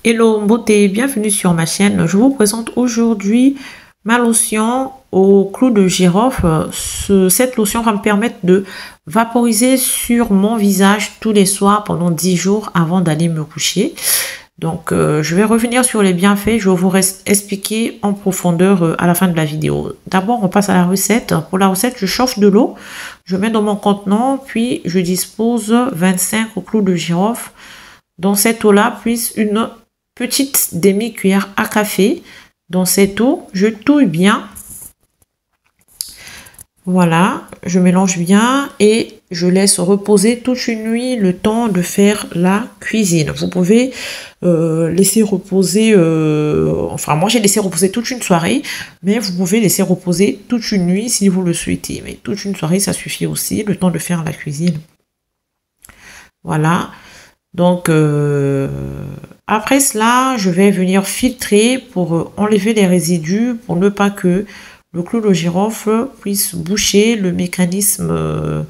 Hello beauté, bienvenue sur ma chaîne. Je vous présente aujourd'hui ma lotion au clou de girofle. Cette lotion va me permettre de vaporiser sur mon visage tous les soirs pendant 10 jours avant d'aller me coucher. Donc je vais revenir sur les bienfaits, je vais vous expliquer en profondeur à la fin de la vidéo. D'abord on passe à la recette. Pour la recette, je chauffe de l'eau, je mets dans mon contenant, puis je dispose 25 clous de girofle. Dans cette eau-là, puis une petite demi-cuillère à café. Dans cette eau, je touille bien. Voilà, je mélange bien et je laisse reposer toute une nuit le temps de faire la cuisine. Vous pouvez laisser reposer, enfin moi j'ai laissé reposer toute une soirée, mais vous pouvez laisser reposer toute une nuit si vous le souhaitez. Mais toute une soirée, ça suffit aussi, le temps de faire la cuisine. Voilà. Donc, après cela, je vais venir filtrer pour enlever les résidus, pour ne pas que le clou de girofle puisse boucher le mécanisme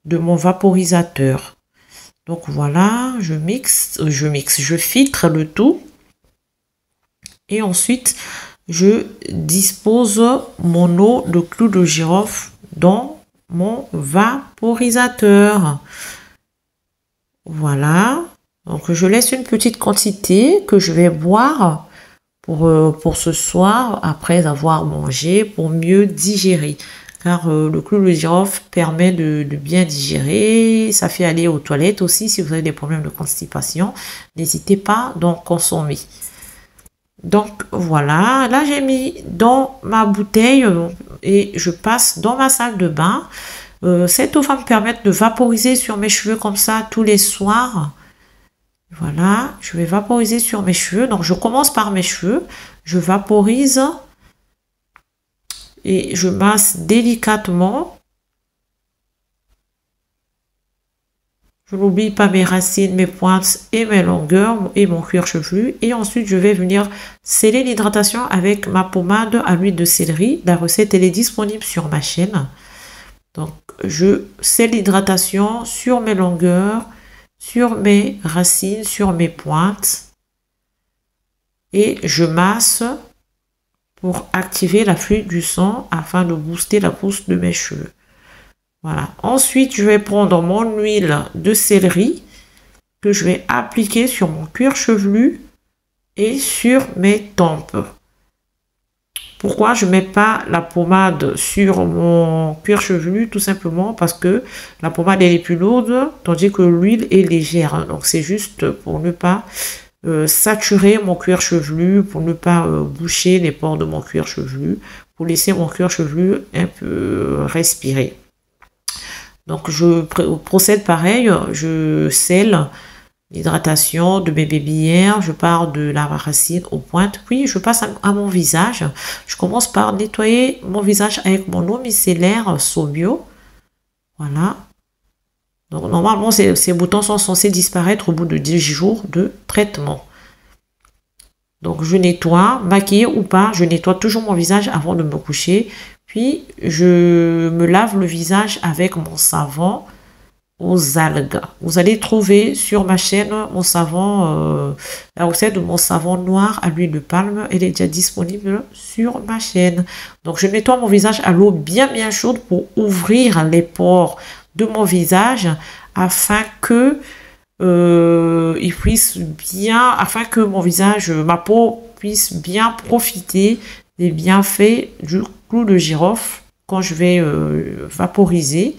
de mon vaporisateur. Donc voilà, je filtre le tout. Et ensuite, je dispose mon eau de clou de girofle dans mon vaporisateur. Voilà, donc je laisse une petite quantité que je vais boire pour ce soir après avoir mangé pour mieux digérer. Car le clou de girofle permet de bien digérer, ça fait aller aux toilettes aussi si vous avez des problèmes de constipation. N'hésitez pas d'en consommer. Donc voilà, là j'ai mis dans ma bouteille et je passe dans ma salle de bain. Cette eau va me permettre de vaporiser sur mes cheveux comme ça tous les soirs. Voilà, je vais vaporiser sur mes cheveux. Donc je commence par mes cheveux, je vaporise et je masse délicatement. Je n'oublie pas mes racines, mes pointes et mes longueurs et mon cuir chevelu. Et ensuite, je vais venir sceller l'hydratation avec ma pommade à l'huile de céleri. La recette, elle est disponible sur ma chaîne. Donc, je scelle l'hydratation sur mes longueurs, sur mes racines, sur mes pointes. Et je masse pour activer la fluide du sang afin de booster la pousse de mes cheveux. Voilà. Ensuite, je vais prendre mon huile de céleri que je vais appliquer sur mon cuir chevelu et sur mes tempes. Pourquoi je ne mets pas la pommade sur mon cuir chevelu? Tout simplement parce que la pommade elle est plus lourde, tandis que l'huile est légère. Donc c'est juste pour ne pas saturer mon cuir chevelu, pour ne pas boucher les pores de mon cuir chevelu, pour laisser mon cuir chevelu un peu respirer. Donc je procède pareil, je scelle l'hydratation de mes bébillères, je pars de la racine aux pointes, puis je passe à mon visage. Je commence par nettoyer mon visage avec mon eau micellaire Sobio. Voilà. Donc normalement, ces boutons sont censés disparaître au bout de 10 jours de traitement. Donc je nettoie, maquillée ou pas, je nettoie toujours mon visage avant de me coucher. Puis je me lave le visage avec mon savon aux algues. Vous allez trouver sur ma chaîne mon savon, la recette de mon savon noir à l'huile de palme. Elle est déjà disponible sur ma chaîne. Donc je nettoie mon visage à l'eau bien chaude pour ouvrir les pores de mon visage afin que il puisse bien, afin que mon visage, ma peau puisse bien profiter des bienfaits du clou de girofle quand je vais vaporiser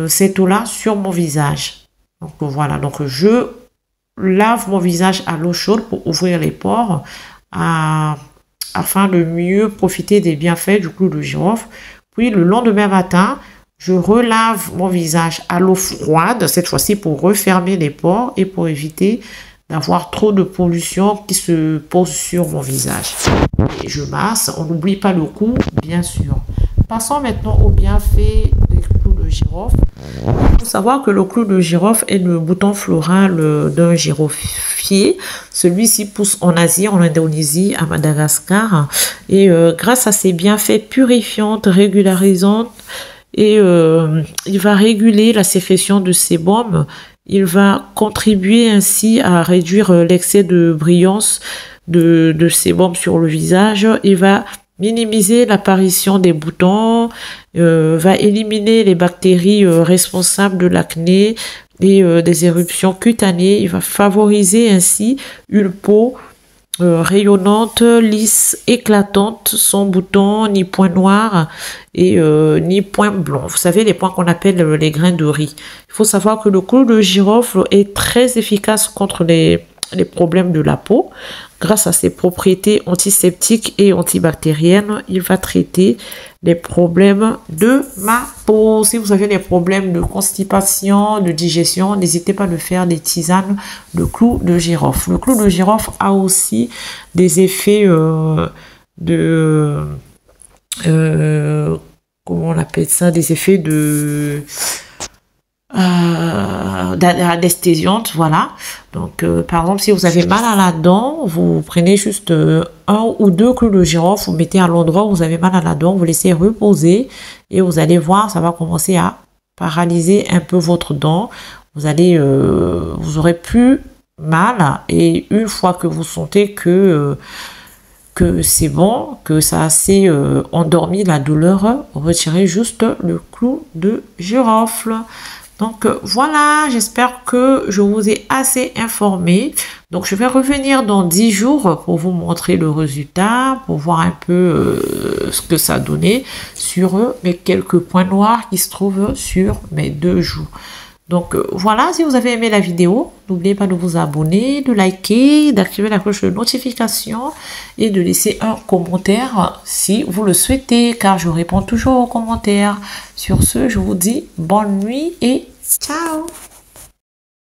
cette eau-là sur mon visage. Donc voilà, donc je lave mon visage à l'eau chaude pour ouvrir les pores afin de mieux profiter des bienfaits du clou de girofle. Puis le lendemain matin, je relave mon visage à l'eau froide, cette fois-ci pour refermer les pores et pour éviter d'avoir trop de pollution qui se pose sur mon visage. Et je masse, on n'oublie pas le cou, bien sûr. Passons maintenant aux bienfaits des clous de girofle. Il faut savoir que le clou de girofle est le bouton floral d'un giroflier. Celui-ci pousse en Asie, en Indonésie, à Madagascar. Et grâce à ses bienfaits purifiantes, régularisantes, et il va réguler la sécrétion de sébum Il va contribuer ainsi à réduire l'excès de brillance de sébum sur le visage. Il va minimiser l'apparition des boutons, va éliminer les bactéries responsables de l'acné et des éruptions cutanées. Il va favoriser ainsi une peau rayonnante, lisse, éclatante, sans boutons, ni points noirs et ni points blancs. Vous savez, les points qu'on appelle les grains de riz. Il faut savoir que le clou de girofle est très efficace contre les problèmes de la peau. Grâce à ses propriétés antiseptiques et antibactériennes, il va traiter les problèmes de ma peau. Si vous avez des problèmes de constipation, de digestion, n'hésitez pas à faire des tisanes de clou de girofle. Le clou de girofle a aussi des effets comment on appelle ça, des effets d'anesthésiante, voilà. Donc par exemple, si vous avez mal à la dent, vous prenez juste un ou deux clous de girofle, vous mettez à l'endroit où vous avez mal à la dent, vous laissez reposer et vous allez voir, ça va commencer à paralyser un peu votre dent. Vous allez vous aurez plus mal, et une fois que vous sentez que c'est bon, que ça a assez endormi la douleur, retirez juste le clou de girofle. Donc voilà, j'espère que je vous ai assez informé. Donc je vais revenir dans 10 jours pour vous montrer le résultat, pour voir un peu ce que ça donnait sur mes quelques points noirs qui se trouvent sur mes 2 joues. Donc voilà, si vous avez aimé la vidéo, n'oubliez pas de vous abonner, de liker, d'activer la cloche de notification et de laisser un commentaire si vous le souhaitez, car je réponds toujours aux commentaires. Sur ce, je vous dis bonne nuit et ciao!